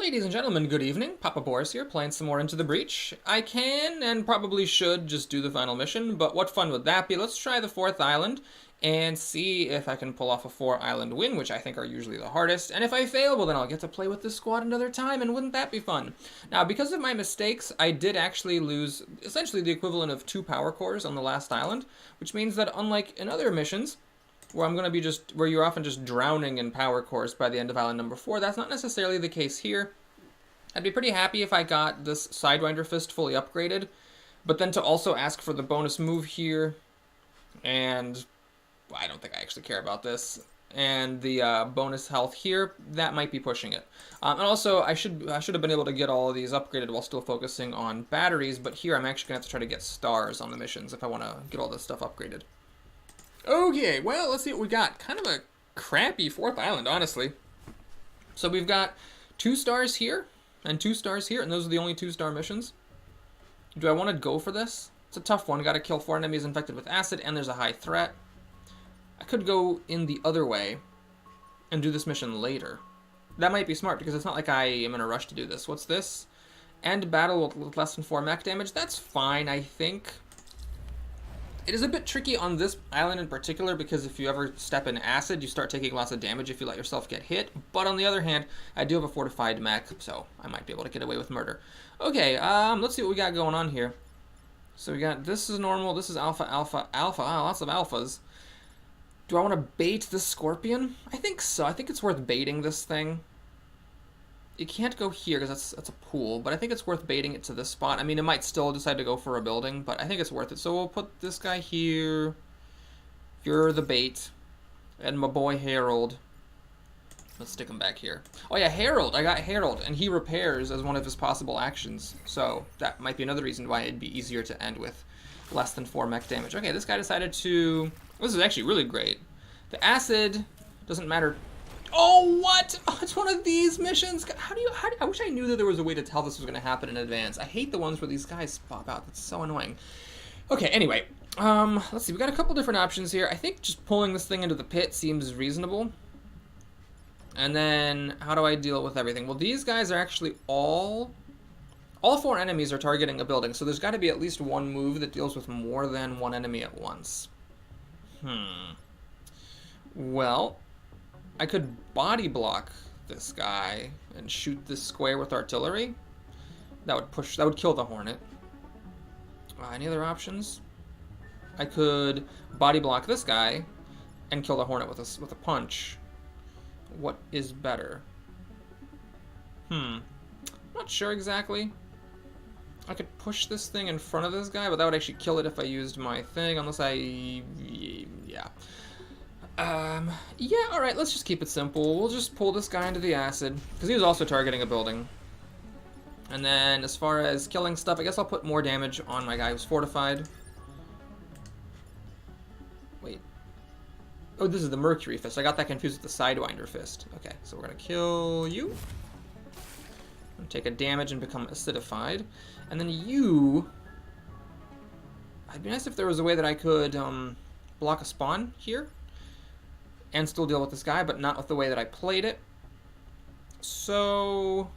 Ladies and gentlemen, good evening. Papa Boris here, playing some more Into the Breach. I can, and probably should, just do the final mission, but what fun would that be? Let's try the 4th island, and see if I can pull off a 4-island win, which I think are usually the hardest, and if I fail, well then I'll get to play with this squad another time, and wouldn't that be fun? Now, because of my mistakes, I did actually lose essentially the equivalent of 2 power cores on the last island, which means that unlike in other missions, where you're often just drowning in power cores by the end of island number 4. That's not necessarily the case here. I'd be pretty happy if I got this Sidewinder Fist fully upgraded, but then to also ask for the bonus move here, and well, I don't think I actually care about this, and the bonus health here, that might be pushing it. And also, I should have been able to get all of these upgraded while still focusing on batteries, but here I'm actually going to have to try to get stars on the missions if I want to get all this stuff upgraded. Okay, well, let's see what we got. Kind of a crappy 4th island, honestly. So we've got 2 stars here, and 2 stars here, and those are the only 2-star missions. Do I want to go for this? It's a tough one. Got to kill 4 enemies infected with acid, and there's a high threat. I could go in the other way and do this mission later. That might be smart, because it's not like I am in a rush to do this. What's this? End battle with less than 4 mech damage. That's fine, I think. It is a bit tricky on this island in particular, because if you ever step in acid, you start taking lots of damage if you let yourself get hit. But on the other hand, I do have a fortified mech, so I might be able to get away with murder. Okay, let's see what we got going on here. So we got, this is normal, this is alpha, alpha, alpha. Oh, lots of alphas. Do I want to bait this scorpion? I think so. I think it's worth baiting this thing. You can't go here because that's a pool, but I think it's worth baiting it to this spot. I mean, it might still decide to go for a building, but I think it's worth it. So we'll put this guy here. You're the bait. And my boy Harold. Let's stick him back here. Oh yeah, Harold. I got Harold, and he repairs as one of his possible actions. So that might be another reason why it'd be easier to end with less than 4 mech damage. Okay, this guy decided to... This is actually really great. The acid doesn't matter. Oh, what? Oh, it's one of these missions. I wish I knew that there was a way to tell this was going to happen in advance. I hate the ones where these guys pop out. That's so annoying. Okay, anyway. Let's see. We got a couple different options here. I think just pulling this thing into the pit seems reasonable. And then, how do I deal with everything? Well, these guys are actually all 4 enemies are targeting a building, so there's got to be at least one move that deals with more than 1 enemy at once. Well, I could body block this guy and shoot this square with artillery. That would kill the Hornet. Any other options? I could body block this guy and kill the Hornet with a punch. What is better? Not sure exactly. I could push this thing in front of this guy, but that would actually kill it if I used my thing, unless yeah. Yeah, alright, let's just keep it simple. We'll just pull this guy into the acid, because he was also targeting a building. And then, as far as killing stuff, I guess I'll put more damage on my guy who's fortified. Wait. Oh, this is the Mercury Fist. I got that confused with the Sidewinder Fist. Okay, so we're gonna kill you. Take a damage and become acidified. And then you... It'd be nice if there was a way that I could, block a spawn here and still deal with this guy, but not with the way that I played it. So...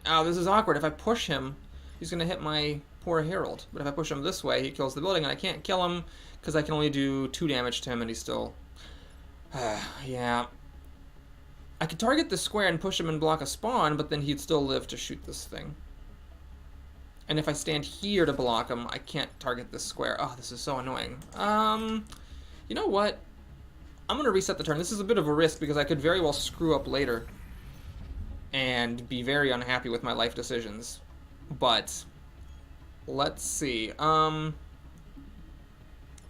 Oh, this is awkward. If I push him, he's going to hit my poor Herald. But if I push him this way, he kills the building, and I can't kill him because I can only do 2 damage to him, and he's still... yeah. I could target the square and push him and block a spawn, but then he'd still live to shoot this thing. And if I stand here to block him, I can't target this square. Oh, this is so annoying. You know what? I'm going to reset the turn. This is a bit of a risk because I could very well screw up later and be very unhappy with my life decisions. But let's see.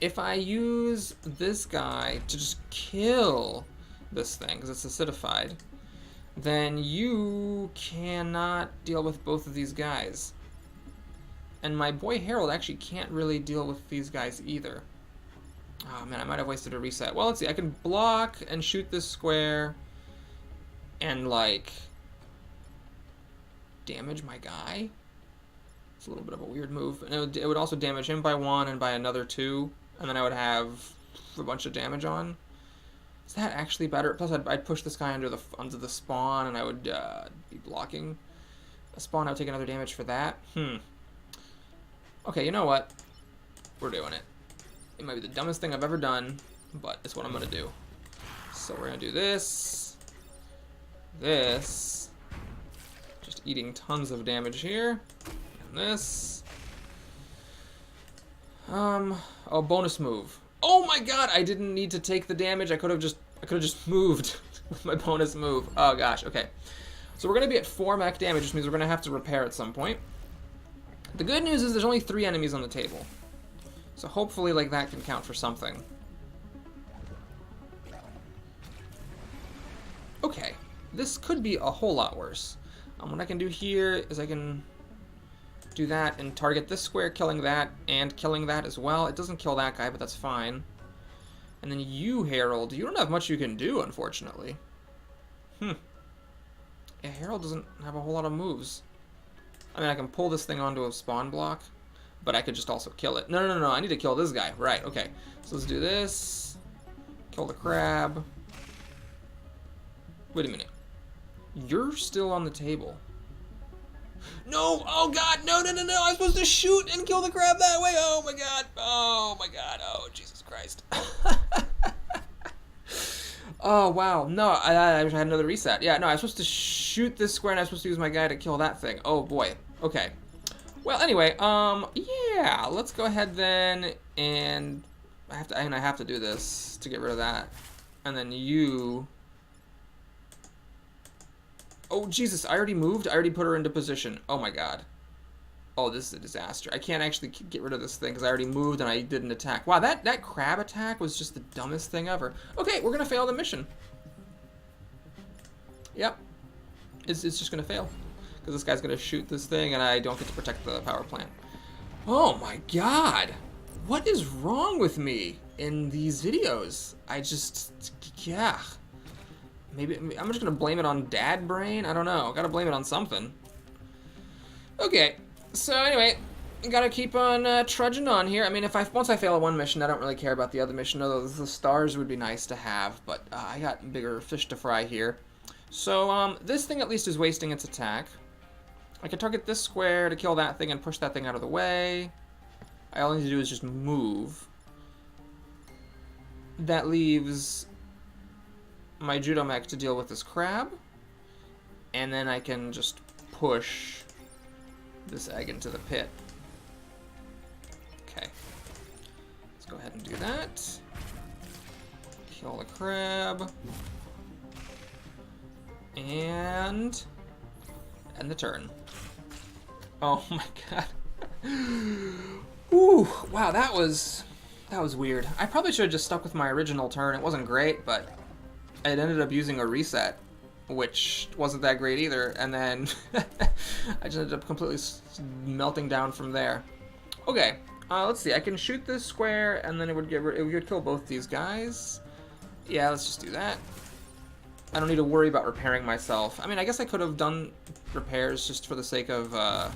If I use this guy to just kill this thing because it's acidified, then you cannot deal with both of these guys. And my boy Harold actually can't really deal with these guys either. Oh man, I might have wasted a reset. Well, let's see. I can block and shoot this square and, like, damage my guy. It's a little bit of a weird move. And it would also damage him by 1 and by another 2. And then I would have a bunch of damage on. Is that actually better? Plus, I'd push this guy under the spawn, and I would be blocking a spawn. I would take another damage for that. Okay, you know what? We're doing it. It might be the dumbest thing I've ever done, but it's what I'm gonna do. So we're gonna do this. This. Just eating tons of damage here. And this. Oh, bonus move. Oh my god, I didn't need to take the damage. I could have just moved with my bonus move. Oh gosh, okay. So we're gonna be at 4 mech damage, which means we're gonna have to repair at some point. The good news is there's only 3 enemies on the table. So hopefully like that can count for something. Okay. This could be a whole lot worse. What I can do here is I can do that and target this square, killing that, and killing that as well. It doesn't kill that guy, but that's fine. And then you, Herald, you don't have much you can do, unfortunately. Yeah, Herald doesn't have a whole lot of moves. I mean, I can pull this thing onto a spawn block, but I could just also kill it. No, I need to kill this guy. Right, okay. So let's do this. Kill the crab. Wait a minute. You're still on the table. No! Oh god! No! I'm supposed to shoot and kill the crab that way! Oh my god! Oh my god! Oh, Jesus Christ. Oh, wow. No, I had another reset. Yeah, no, I was supposed to shoot this square and I was supposed to use my guy to kill that thing. Oh boy. Okay. Well, anyway, yeah, let's go ahead then, and I have to do this to get rid of that. And then you... Oh, Jesus, I already moved? I already put her into position. Oh, my God. Oh, this is a disaster. I can't actually get rid of this thing because I already moved and I didn't attack. Wow, that crab attack was just the dumbest thing ever. Okay, we're going to fail the mission. Yep. It's just going to fail. Because this guy's going to shoot this thing and I don't get to protect the power plant. Oh, my God. What is wrong with me in these videos? Yeah. Maybe I'm just gonna blame it on dad brain. I don't know. Gotta blame it on something. Okay. So anyway, gotta keep on trudging on here. I mean, once I fail at one mission, I don't really care about the other mission. Although the stars would be nice to have, but I got bigger fish to fry here. So this thing at least is wasting its attack. I can target this square to kill that thing and push that thing out of the way. All I need to do is just move. That leaves my judo mech to deal with this crab, and then I can just push this egg into the pit. Okay, let's go ahead and do that. Kill the crab, and end the turn. Oh my god. Ooh, wow, that was weird. I probably should have just stuck with my original turn. It wasn't great, but it ended up using a reset, which wasn't that great either, and then I just ended up completely melting down from there. Okay, let's see. I can shoot this square, and then it would kill both these guys. Yeah, let's just do that. I don't need to worry about repairing myself. I mean, I guess I could have done repairs just for the sake of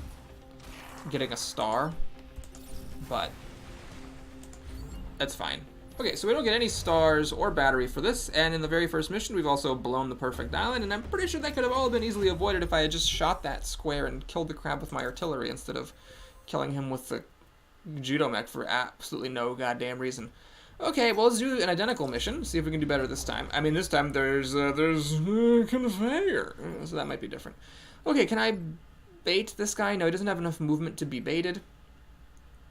getting a star, but that's fine. Okay, so we don't get any stars or battery for this, and in the very first mission, we've also blown the perfect island, and I'm pretty sure that could have all been easily avoided if I had just shot that square and killed the crab with my artillery instead of killing him with the judo mech for absolutely no goddamn reason. Okay, well, let's do an identical mission, see if we can do better this time. I mean, this time there's conveyor, so that might be different. Okay, can I bait this guy? No, he doesn't have enough movement to be baited.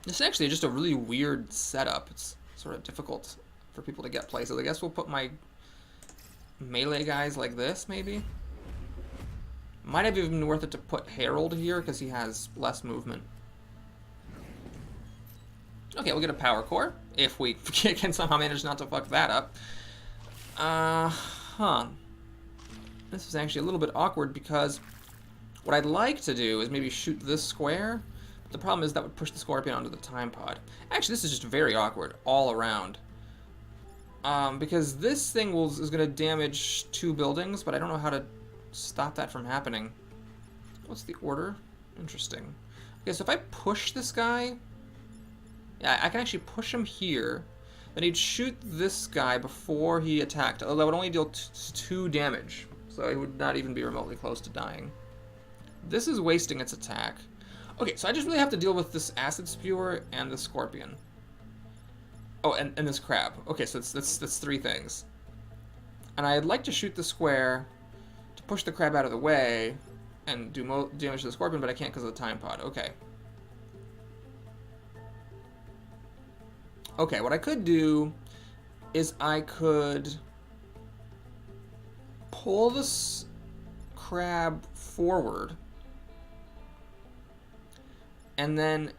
This is actually just a really weird setup. It's sort of difficult for people to get places. I guess we'll put my melee guys like this, maybe. Might have even been worth it to put Herald here, because he has less movement. Okay, we'll get a power core, if we can somehow manage not to fuck that up. This is actually a little bit awkward, because what I'd like to do is maybe shoot this square. The problem is that would push the scorpion onto the time pod. Actually, this is just very awkward all around. Because this thing is going to damage 2 buildings, but I don't know how to stop that from happening. What's the order? Interesting. Okay, so if I push this guy... Yeah, I can actually push him here. Then he'd shoot this guy before he attacked, although that would only deal 2 damage, so he would not even be remotely close to dying. This is wasting its attack. Okay, so I just really have to deal with this acid spewer and the scorpion. Oh, and this crab. Okay, so that's 3 things. And I'd like to shoot the square to push the crab out of the way and do damage to the scorpion, but I can't because of the time pod. Okay. Okay, what I could do is I could pull this crab forward, and then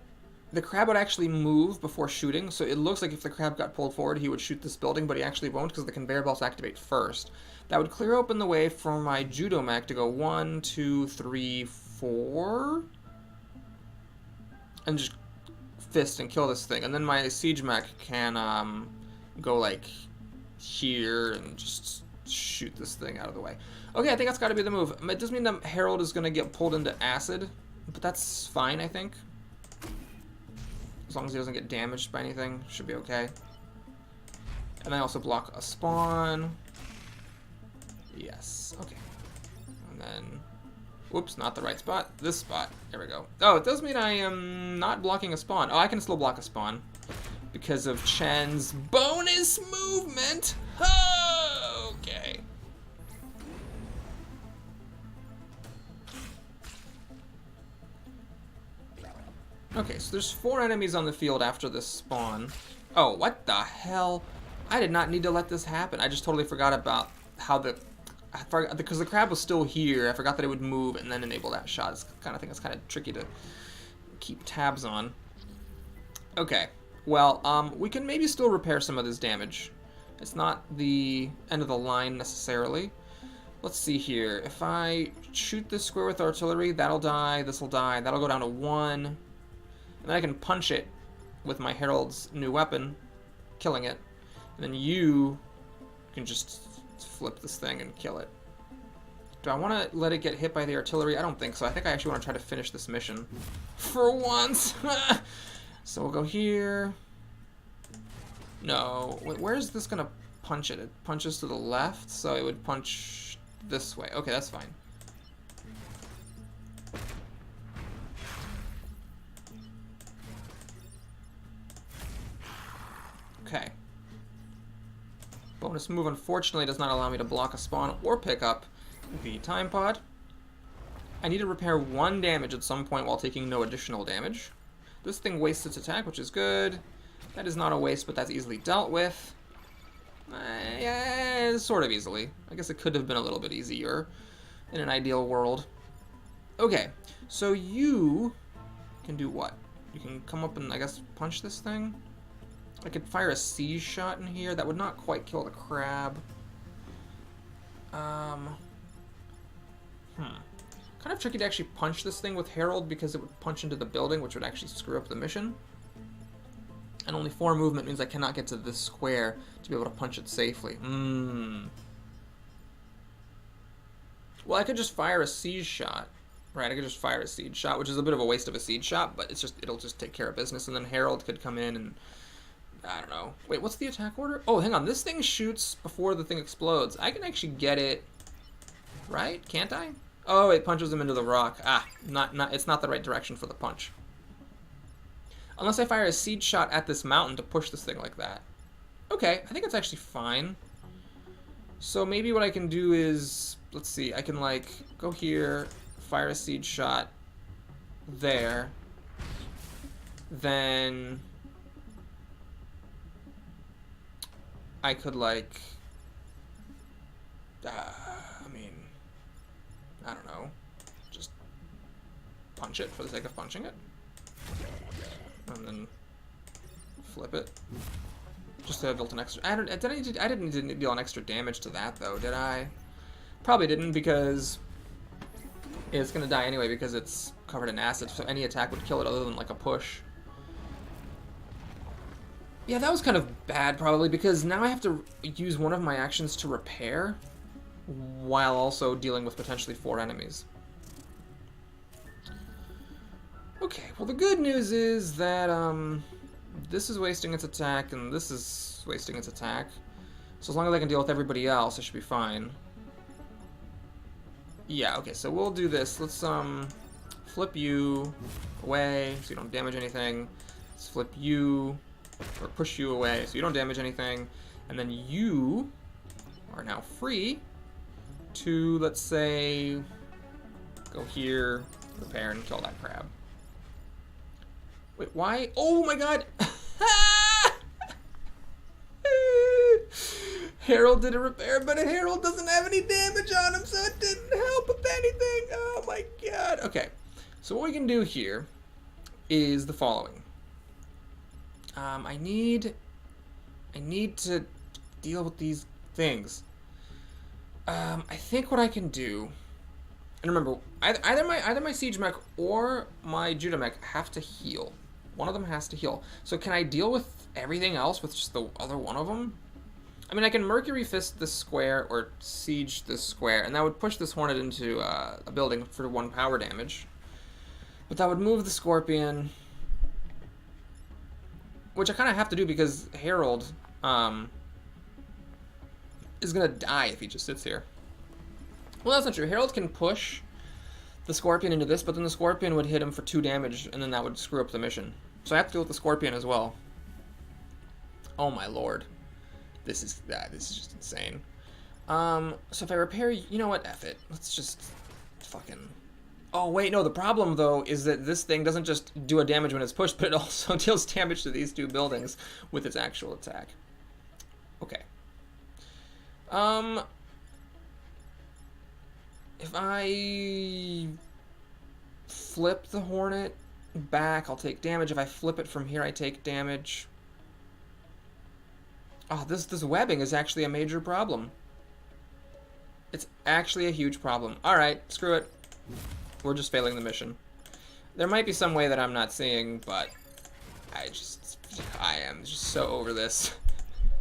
the crab would actually move before shooting, so it looks like if the crab got pulled forward, he would shoot this building, but he actually won't because the conveyor belts activate first. That would clear open the way for my judo mech to go 1, 2, 3, 4, and just fist and kill this thing. And then my siege mech can go like here and just shoot this thing out of the way. Okay, I think that's got to be the move. It does mean that Harold is going to get pulled into acid, but that's fine, I think. As long as he doesn't get damaged by anything, should be okay. And I also block a spawn. Yes, okay. And then, whoops, not the right spot. This spot. There we go. Oh, it does mean I am not blocking a spawn. Oh, I can still block a spawn because of Chen's bonus movement. Oh, okay. Okay, so there's 4 enemies on the field after this spawn. Oh, what the hell? I did not need to let this happen. I just totally forgot about how because the crab was still here. I forgot that it would move and then enable that shot. It's the kind of thing that's kind of tricky to keep tabs on. Okay, well, we can maybe still repair some of this damage. It's not the end of the line necessarily. Let's see here. If I shoot this square with artillery, that'll die, this'll die, that'll go down to 1. And then I can punch it with my Herald's new weapon, killing it. And then you can just flip this thing and kill it. Do I want to let it get hit by the artillery? I don't think so. I think I actually want to try to finish this mission. For once! So we'll go here. No. Wait, where is this going to punch it? It punches to the left, so it would punch this way. Okay, that's fine. Okay. Bonus move, unfortunately, does not allow me to block a spawn or pick up the time pod. I need to repair 1 damage at some point while taking no additional damage. This thing wastes its attack, which is good. That is not a waste, but that's easily dealt with. Yeah, sort of easily. I guess it could have been a little bit easier in an ideal world. Okay, so you can do what? You can come up and, I guess, punch this thing? I could fire a siege shot in here. That would not quite kill the crab. Kind of tricky to actually punch this thing with Herald because it would punch into the building, which would actually screw up the mission. And only 4 movement means I cannot get to this square to be able to punch it safely. Well, I could just fire a siege shot. Right, I could just fire a siege shot, which is a bit of a waste of a siege shot, but it'll just take care of business, and then Herald could come in and I don't know. Wait, what's the attack order? Oh, hang on. This thing shoots before the thing explodes. I can actually get it, right? Can't I? Oh, it punches him into the rock. Ah, it's not the right direction for the punch. Unless I fire a siege shot at this mountain to push this thing like that. Okay, I think it's actually fine. So maybe what I can do is, let's see, I can like go here, fire a siege shot there, then I could like, I mean, I don't know, just punch it for the sake of punching it, and then flip it. Just to have built an extra. I didn't need to deal an extra damage to that though, did I? Probably didn't, because it's gonna die anyway because it's covered in acid. So any attack would kill it other than like a push. Yeah, that was kind of bad probably because now I have to use one of my actions to repair, while also dealing with potentially 4 enemies. Okay, well the good news is that this is wasting its attack, and this is is wasting its attack. So as long as I can deal with everybody else, I should be fine. Yeah, okay, so we'll do this. Let's flip you away so you don't damage anything. Let's flip you, or push you away so you don't damage anything. And then you are now free to, let's say, go here, repair, and kill that crab. Wait, why? Oh my god! Harold did a repair, but Harold doesn't have any damage on him, so it didn't help with anything. Oh my god. Okay, so what we can do here is the following. I need to deal with these things. I think what I can do, and remember, either my siege mech or my judo mech have to heal. One of them has to heal. So can I deal with everything else with just the other one of them? I mean, I can Mercury Fist this square or Siege this square, and that would push this Hornet into a building for 1 power damage. But that would move the Scorpion, which I kind of have to do because Harold is going to die if he just sits here. Well, that's not true. Harold can push the Scorpion into this, but then the Scorpion would hit him for 2 damage, and then that would screw up the mission. So I have to deal with the Scorpion as well. Oh my lord. This is just insane. So if I repair, you know what? F it. Let's just fucking... Oh wait, no, the problem though is that this thing doesn't just do a damage when it's pushed, but it also deals damage to these 2 buildings with its actual attack. Okay. If I flip the Hornet back, I'll take damage. If I flip it from here, I take damage. Oh, this webbing is actually a major problem. It's actually a huge problem. Alright, screw it. We're just failing the mission. There might be some way that I'm not seeing, but I am just so over this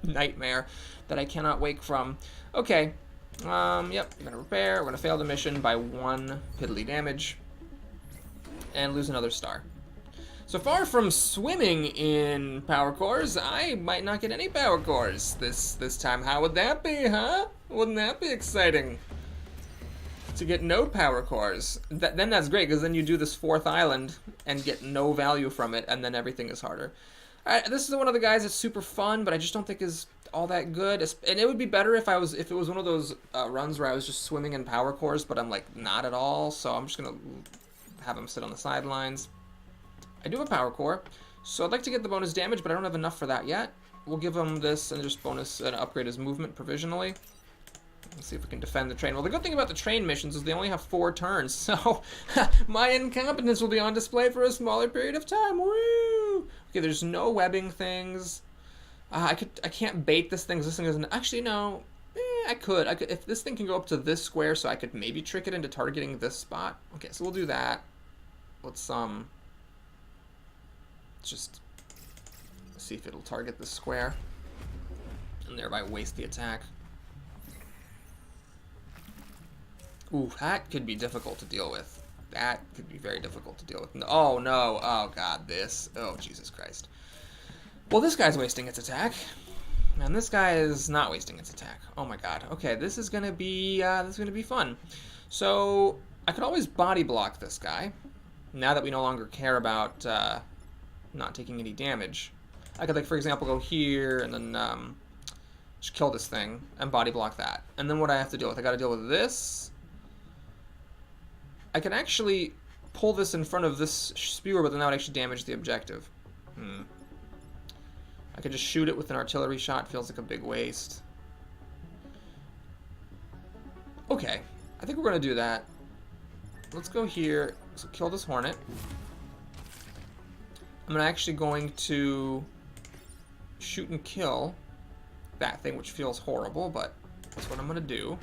nightmare that I cannot wake from. Okay. Yep, we're gonna repair. We're gonna fail the mission by 1 piddly damage and lose another star. So far from swimming in power cores, I might not get any power cores this time. How would that be, huh? Wouldn't that be exciting? To get no power cores. Then that's great, because then you do this 4th island and get no value from it, and then everything is harder. Alright, this is one of the guys that's super fun, but I just don't think is all that good. And it would be better if it was one of those runs where I was just swimming in power cores, but I'm like not at all. So I'm just gonna have him sit on the sidelines. I do have power core, so I'd like to get the bonus damage, but I don't have enough for that yet. We'll give him this and just bonus and upgrade his movement provisionally. Let's see if we can defend the train. Well, the good thing about the train missions is they only have 4 turns, so my incompetence will be on display for a smaller period of time. Woo! Okay, there's no webbing things. I can't bait this thing. This thing isn't. Actually, no. I could. If this thing can go up to this square, so I could maybe trick it into targeting this spot. Okay, so we'll do that. Let's just see if it'll target this square, and thereby waste the attack. Ooh, that could be difficult to deal with. That could be very difficult to deal with. Oh no! Oh god, this. Oh Jesus Christ. Well, this guy's wasting its attack, and this guy is not wasting its attack. Oh my god. Okay, this is gonna be fun. So I could always body block this guy. Now that we no longer care about not taking any damage, I could, like, for example, go here and then just kill this thing and body block that. And then what I have to deal with? I got to deal with this. I can actually pull this in front of this spewer, but then that would actually damage the objective. I could just shoot it with an artillery shot. Feels like a big waste. Okay, I think we're gonna do that. Let's go here. So kill this Hornet. I'm actually going to shoot and kill that thing, which feels horrible, but that's what I'm gonna do.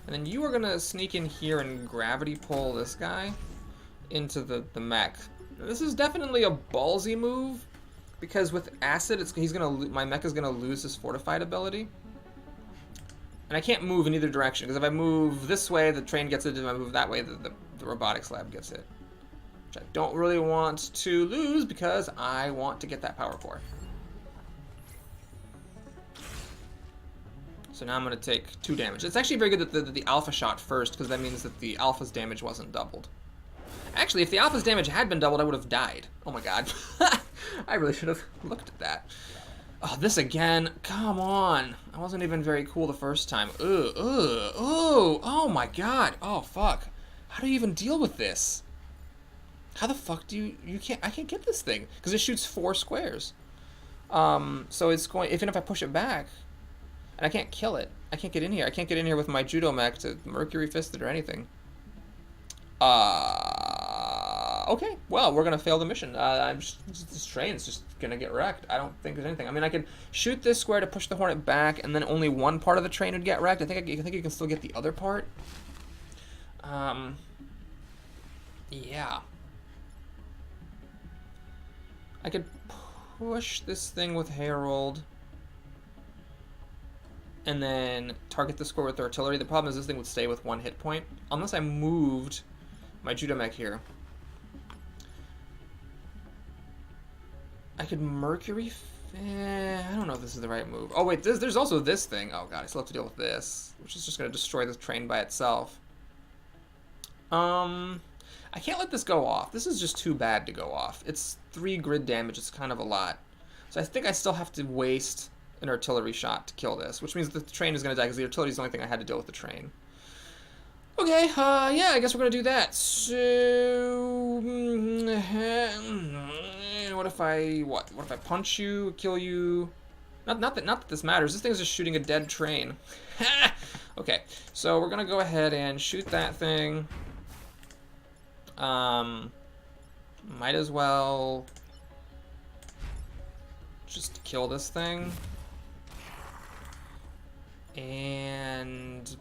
And then you are gonna sneak in here and gravity pull this guy into the mech. Now, this is definitely a ballsy move, because with acid, my mech is gonna lose his fortified ability, and I can't move in either direction, because if I move this way, the train gets it. If I move that way, the robotics lab gets it, which I don't really want to lose because I want to get that power core. So now I'm going to take 2 damage. It's actually very good that the alpha shot first, because that means that the alpha's damage wasn't doubled. Actually, if the alpha's damage had been doubled, I would have died. Oh my god. I really should have looked at that. Oh, this again. Come on. I wasn't even very cool the first time. Oh my god. Oh, fuck. How do you even deal with this? How the fuck do you can't, I can't get this thing. Because it shoots 4 squares. So it's going, even if I push it back, and I can't kill it. I can't get in here. I can't get in here with my judo mech to Mercury Fist it or anything. Okay, well, we're gonna fail the mission. This train's just gonna get wrecked. I don't think there's anything. I mean, I could shoot this square to push the Hornet back, and then only one part of the train would get wrecked. I think you can still get the other part. Yeah. I could push this thing with Herald, and then target the square with artillery. The problem is this thing would stay with 1 hit point, unless I moved my judo mech here. I could Mercury... I don't know if this is the right move. Oh wait, there's also this thing. Oh god, I still have to deal with this, which is just going to destroy the train by itself. I can't let this go off. This is just too bad to go off. It's 3 grid damage. It's kind of a lot. So I think I still have to waste an artillery shot to kill this, which means the train is going to die because the artillery is the only thing I had to deal with the train. Okay, yeah, I guess we're going to do that. So, what if I punch you, kill you? Not that this matters. This thing is just shooting a dead train. Okay, so we're going to go ahead and shoot that thing. Might as well just kill this thing. And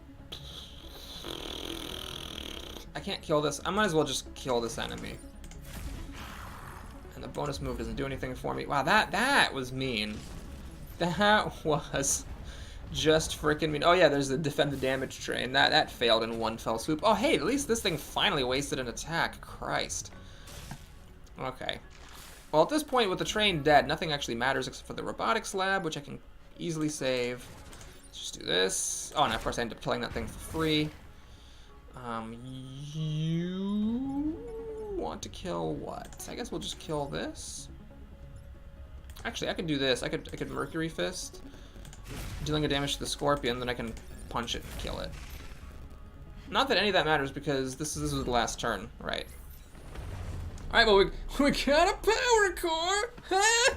I can't kill this. I might as well just kill this enemy. And the bonus move doesn't do anything for me. Wow, that was mean. That was just freaking mean. Oh yeah, there's the defend the damage train. That failed in 1 fell swoop. Oh hey, at least this thing finally wasted an attack. Christ. Okay. Well, at this point, with the train dead, nothing actually matters except for the robotics lab, which I can easily save. Let's just do this. Oh, and of course I end up killing that thing for free. You want to kill what? I guess we'll just kill this. Actually, I could do this. I could Mercury Fist, dealing a damage to the Scorpion, then I can punch it and kill it. Not that any of that matters because this is the last turn, right? All right, well we got a power core. Huh?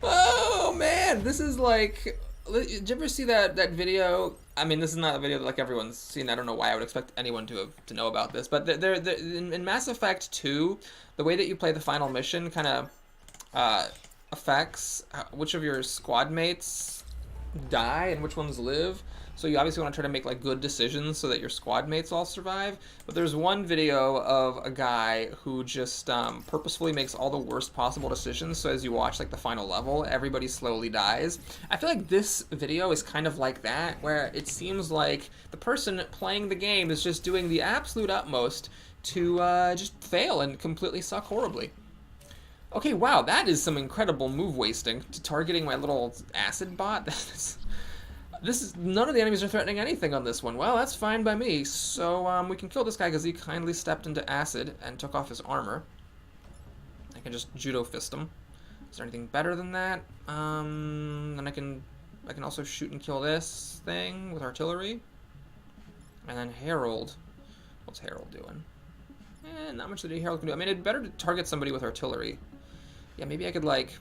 Oh man, this is like. Did you ever see that video? I mean, this is not a video that like everyone's seen. I don't know why I would expect anyone to know about this, but in Mass Effect 2, the way that you play the final mission kind of affects which of your squad mates die and which ones live. So you obviously want to try to make like good decisions so that your squad mates all survive. But there's one video of a guy who just purposefully makes all the worst possible decisions. So as you watch like the final level, everybody slowly dies. I feel like this video is kind of like that, where it seems like the person playing the game is just doing the absolute utmost to just fail and completely suck horribly. Okay, wow, that is some incredible move wasting to targeting my little acid bot. None of the enemies are threatening anything on this one. Well, that's fine by me. So we can kill this guy because he kindly stepped into acid and took off his armor. I can just judo fist him. Is there anything better than that? Then I can also shoot and kill this thing with artillery. And then Herald. What's Herald doing? Not much that Herald can do. I mean, it'd better to target somebody with artillery. Yeah, maybe I could like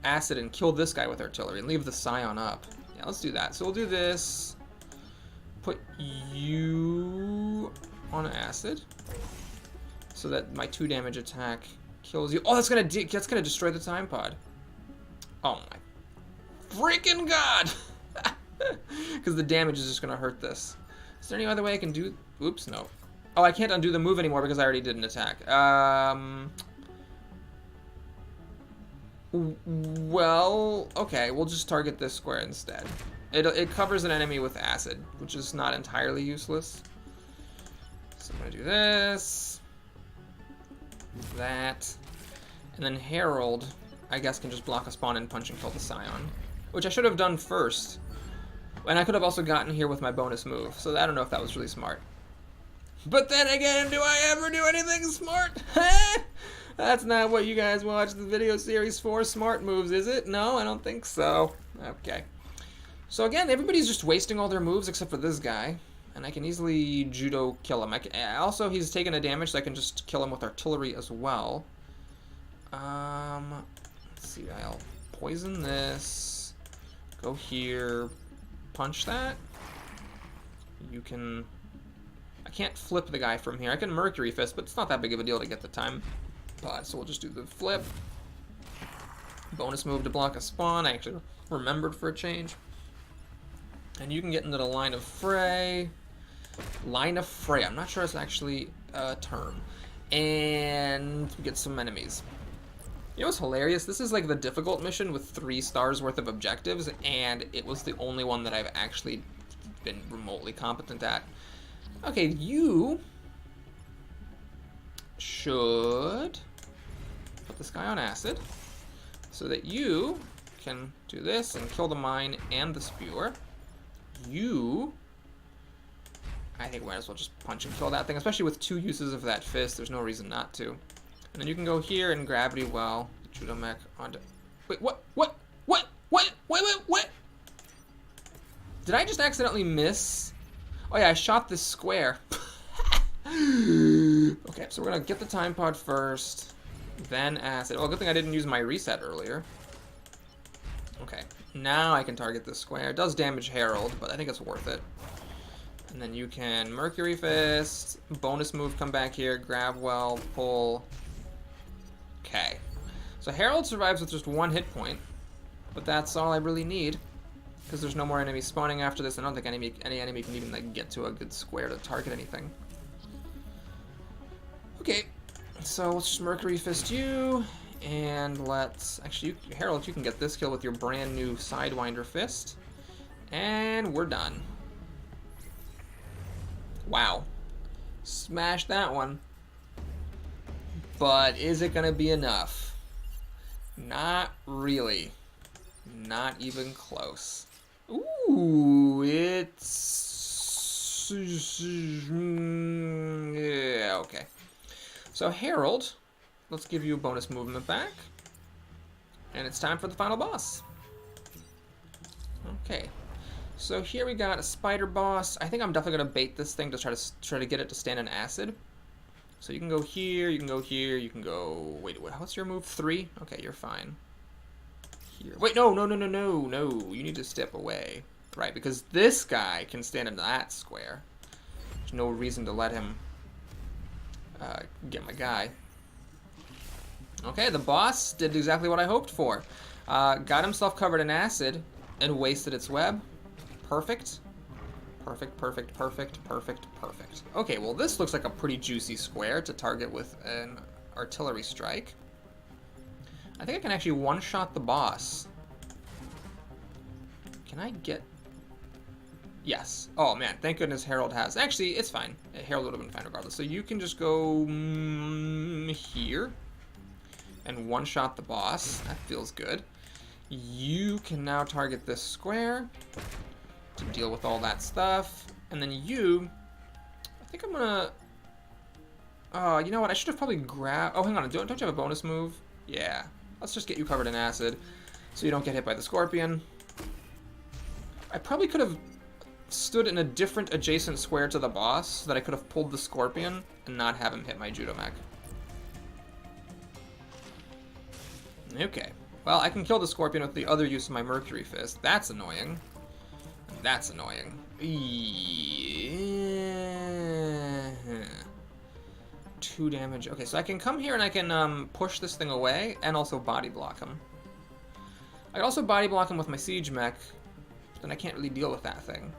acid and kill this guy with artillery and leave the Scion up. Yeah, let's do that. So we'll do this. Put you on acid, so that my 2 damage attack kills you. Oh, that's gonna destroy the time pod. Oh my freaking god! Because the damage is just gonna hurt this. Is there any other way I can do? Oops, no. Oh, I can't undo the move anymore because I already did an attack. Well, okay, we'll just target this square instead. It covers an enemy with acid, which is not entirely useless. So I'm gonna do this, that, and then Herald, I guess, can just block a spawn and punch and kill the Scion, which I should have done first. And I could have also gotten here with my bonus move, so I don't know if that was really smart. But then again, do I ever do anything smart? That's not what you guys watch the video series for, smart moves, is it? No, I don't think so. Okay. So again, everybody's just wasting all their moves except for this guy. And I can easily judo kill him. Also, he's taking a damage, so I can just kill him with artillery as well. Let's see, I'll poison this. Go here. Punch that. You can... I can't flip the guy from here. I can Mercury Fist, but it's not that big of a deal to get the time. So we'll just do the flip. Bonus move to block a spawn. I actually remembered for a change. And you can get into the line of fray. Line of fray. I'm not sure it's actually a term. And we get some enemies. You know what's hilarious? This is like the difficult mission with 3 stars worth of objectives, and it was the only one that I've actually been remotely competent at. Okay, you should put this guy on acid so that you can do this and kill the mine and the spewer. You, I think we might as well just punch and kill that thing, especially with 2 uses of that fist. There's no reason not to. And then you can go here and gravity well, judo mech onto... Wait, what? Did I just accidentally miss? Oh yeah, I shot this square. Okay, so we're gonna get the time pod first, then acid. Oh, good thing I didn't use my reset earlier. Okay, now I can target this square. It does damage Herald, but I think it's worth it. And then you can Mercury Fist, bonus move, come back here, grab well, pull. Okay. So Herald survives with just 1 hit point, but that's all I really need, because there's no more enemies spawning after this. I don't think any enemy can even like get to a good square to target anything. Okay, so let's just Mercury Fist you, and let's... Actually, Herald, you can get this kill with your brand new Sidewinder Fist. And we're done. Wow. Smash that one. But is it going to be enough? Not really. Not even close. Ooh, it's... Yeah, okay. So Herald, let's give you a bonus movement back. And it's time for the final boss. Okay. So here we got a spider boss. I think I'm definitely gonna bait this thing to try to get it to stand in acid. So you can go here, you can go here, you can go... Wait, what's your move? 3? Okay, you're fine. Here. Wait, no. You need to step away. Right, because this guy can stand in that square. There's no reason to let him get my guy. Okay, the boss did exactly what I hoped for. Got himself covered in acid and wasted its web. Perfect. Perfect. Okay, well this looks like a pretty juicy square to target with an artillery strike. I think I can actually one-shot the boss. Can I get... Yes. Oh man, thank goodness Herald has... Actually, it's fine. Herald would have been fine regardless. So you can just go here and one-shot the boss. That feels good. You can now target this square to deal with all that stuff. And then you... I think I'm gonna... you know what? I should have probably grabbed... Oh, hang on. Don't you have a bonus move? Yeah. Let's just get you covered in acid so you don't get hit by the scorpion. I probably could have stood in a different adjacent square to the boss so that I could have pulled the scorpion and not have him hit my judo mech. Okay. Well, I can kill the scorpion with the other use of my Mercury Fist. That's annoying. That's annoying. 2 damage. Okay, so I can come here and I can push this thing away and also body block him. I can also body block him with my siege mech, but then I can't really deal with that thing.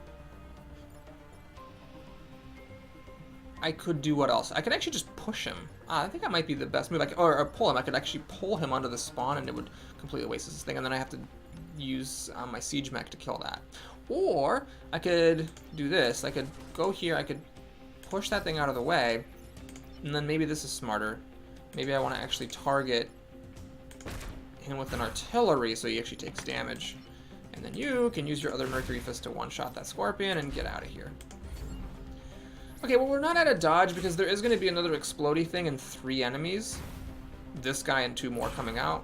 I could do what else? I could actually just push him. I think that might be the best move. Or pull him. I could actually pull him onto the spawn and it would completely waste this thing, and then I have to use my siege mech to kill that. Or I could do this. I could go here. I could push that thing out of the way, and then maybe this is smarter. Maybe I want to actually target him with an artillery so he actually takes damage. And then you can use your other Mercury Fist to one-shot that Scorpion and get out of here. Okay, well, we're not out of dodge because there is going to be another explodey thing and 3 enemies. This guy and 2 more coming out.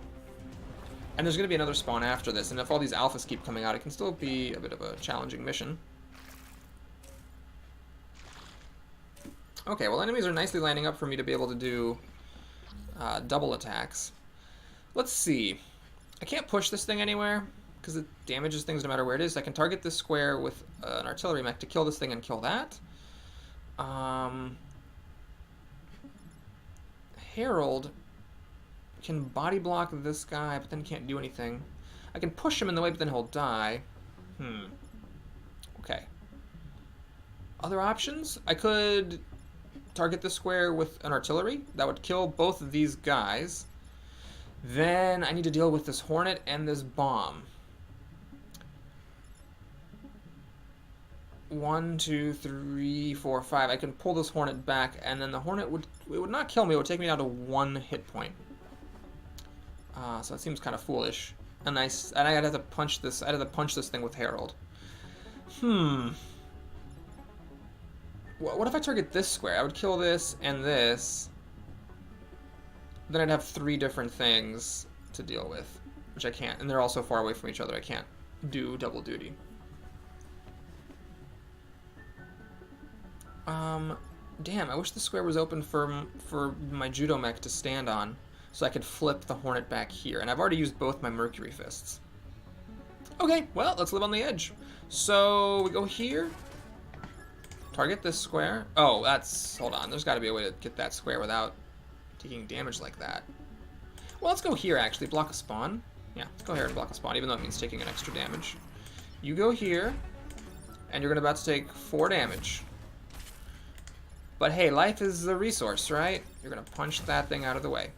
And there's going to be another spawn after this, and if all these alphas keep coming out, it can still be a bit of a challenging mission. Okay, well, enemies are nicely lining up for me to be able to do double attacks. Let's see. I can't push this thing anywhere because it damages things no matter where it is. I can target this square with an artillery mech to kill this thing and kill that. Herald can body block this guy, but then can't do anything. I can push him in the way, but then he'll die. Okay. Other options? I could target this square with an artillery. That would kill both of these guys. Then I need to deal with this hornet and this bomb. 1, 2, 3, 4, 5. I can pull this hornet back, and then the hornet would not kill me. It would take me down to 1 hit point. So it seems kind of foolish. And I'd have to punch this. I'd have to punch this thing with Herald. What if I target this square? I would kill this and this. Then I'd have 3 different things to deal with, which I can't. And they're all so far away from each other, I can't do double duty. Damn, I wish the square was open for my judo mech to stand on, so I could flip the hornet back here. And I've already used both my Mercury Fists. Okay, well, let's live on the edge. So we go here. Target this square. Oh, hold on. There's got to be a way to get that square without taking damage like that. Well, let's go here, actually. Block a spawn. Yeah, let's go here and block a spawn, even though it means taking an extra damage. You go here, and you're about to take 4 damage. But hey, life is a resource, right? You're going to punch that thing out of the way.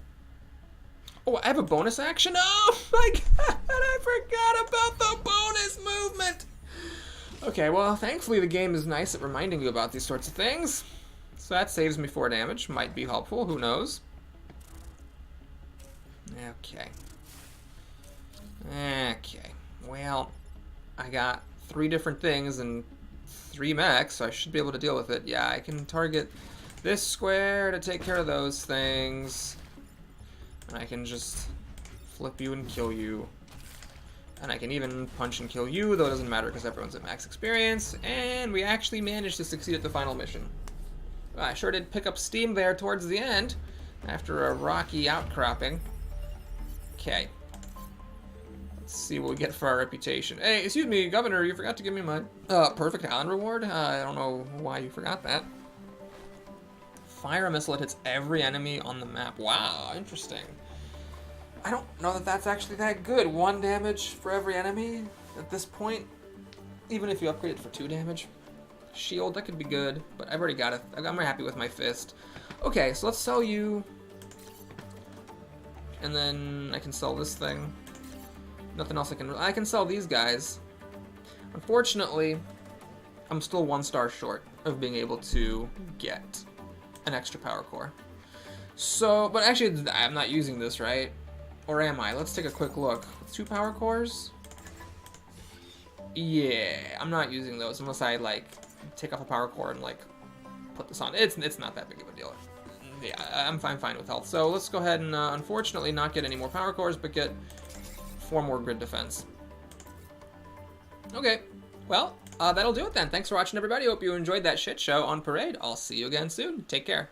Oh, I have a bonus action? Oh my god, I forgot about the bonus movement! Okay, well, thankfully the game is nice at reminding you about these sorts of things. So that saves me 4 damage. Might be helpful, who knows? Okay. Okay. Well, I got 3 different things and 3 mechs, so I should be able to deal with it. Yeah, I can target this square to take care of those things. And I can just flip you and kill you. And I can even punch and kill you, though it doesn't matter because everyone's at max experience. And we actually managed to succeed at the final mission. I sure did pick up steam there towards the end, after a rocky outcropping. Okay. Let's see what we get for our reputation. Hey, excuse me, Governor, you forgot to give me my perfect island reward? I don't know why you forgot that. Fire a missile that hits every enemy on the map. Wow, interesting. I don't know that that's actually that good. 1 damage for every enemy at this point. Even if you upgrade it for 2 damage. Shield, that could be good, but I've already got it. I'm very happy with my fist. Okay, so let's sell you. And then I can sell this thing. Nothing else I can sell these guys. Unfortunately, I'm still 1 star short of being able to get an extra power core. So, but actually, I'm not using this, right? Or am I? Let's take a quick look. 2 power cores? Yeah, I'm not using those unless I, like, take off a power core and, like, put this on. It's not that big of a deal. Yeah, I'm fine with health. So let's go ahead and, unfortunately, not get any more power cores, but get 4 more grid defense. Okay, well, that'll do it then. Thanks for watching, everybody. Hope you enjoyed that shit show on Parade. I'll see you again soon. Take care.